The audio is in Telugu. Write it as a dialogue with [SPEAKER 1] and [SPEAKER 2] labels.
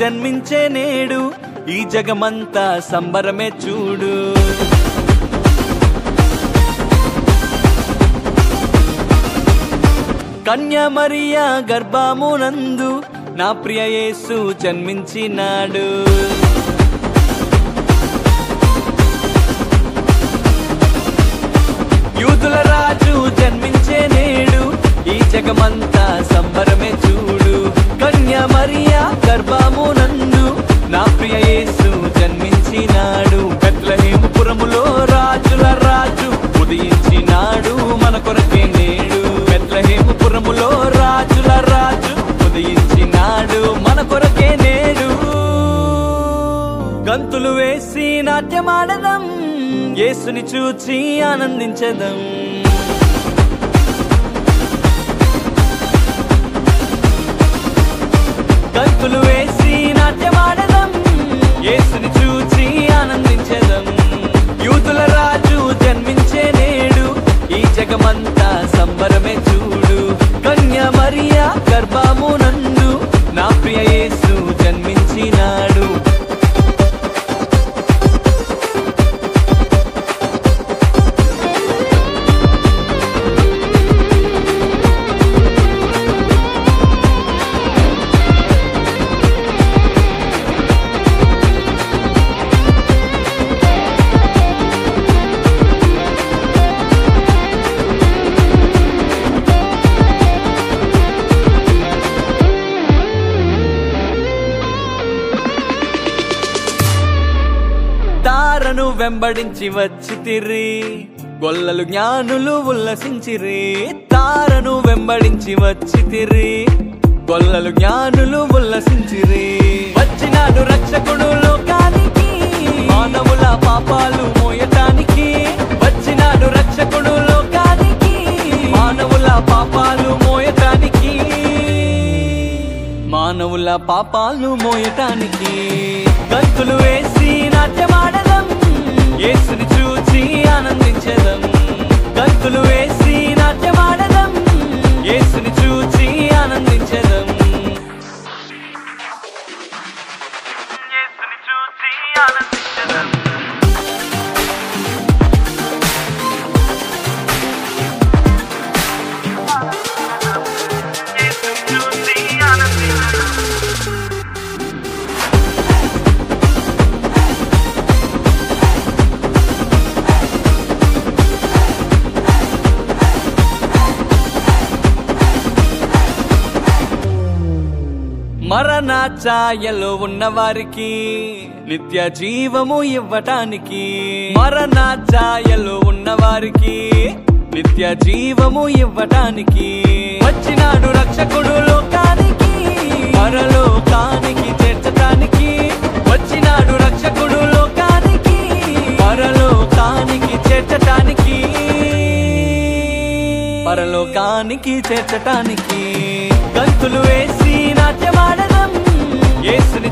[SPEAKER 1] జన్మించే నేడు ఈ జగమంతా సంబరమే చూడు. కన్యా మరియా గర్భమునందు నా ప్రియ యేసు జన్మించినాడు. యూదుల రాజు జన్మించే నేడు ఈ జగమంతా సంబరమే చూడు. కన్యా మరియా గర్భమునందు నా ప్రియ యేసు జన్మించినాడు. బెత్లెహేముపురములో రాజుల రాజు ఉదయించినాడు మన కొరకే నేడు. బెత్లెహేముపురములో రాజుల రాజు ఉదయించినాడు మన కొరకే నేడు. గంతులు వేసి నాట్యమాడదాం, యేసుని చూచి ఆనందించదాం. గంతులు వేసి నాట్యమాడదాం, యేసుని చూచి ఆనందించదాం. యూదుల రాజు జన్మించే నేడు ఈ జగమంతా సంబరమే చూడు. కన్యా మరియా గర్భమునందు నా ప్రియ యేసు జన్మించినాడు. తారను వెంబడించి వచ్చితిరి, గొల్లలు జ్ఞానులు ఉల్లసించిరి. తారను వెంబడించి వచ్చితిరి, గొల్లలు జ్ఞానులు ఉల్లసించిరి. వచ్చినాడు రక్షకుడు లోకానికి, మానవుల పాపాలు మోయటానికి. వచ్చినాడు రక్షకుడు లోకానికి, మానవుల పాపాలు మోయటానికి. మానవుల పాపాలు మోయటానికి. గంతులు వేసి నాట్యమాడదాం, యేసుని చూచి ఆనందించదాం. గంతులు వేసి నాట్యమాడదాం, యేసుని చూచి ఆనందించదాం. యేసుని చూచి ఆనందించదాం. యేసుని చూచి ఆనందించదాం. మరణ ఛాయలో ఉన్న వారికి నిత్య జీవము ఇవ్వటానికి. మరణ ఛాయలో ఉన్న వారికి నిత్య జీవము ఇవ్వటానికి. వచ్చినాడు రక్షకుడు లోకానికి, పరలోకానికి చేర్చటానికి. వచ్చినాడు రక్షకుడు లోకానికి, పరలోకానికి చేర్చటానికి. పరలోకానికి చేర్చటానికి. గంతులు వేసి నాట్యమాడదాం, యేసుని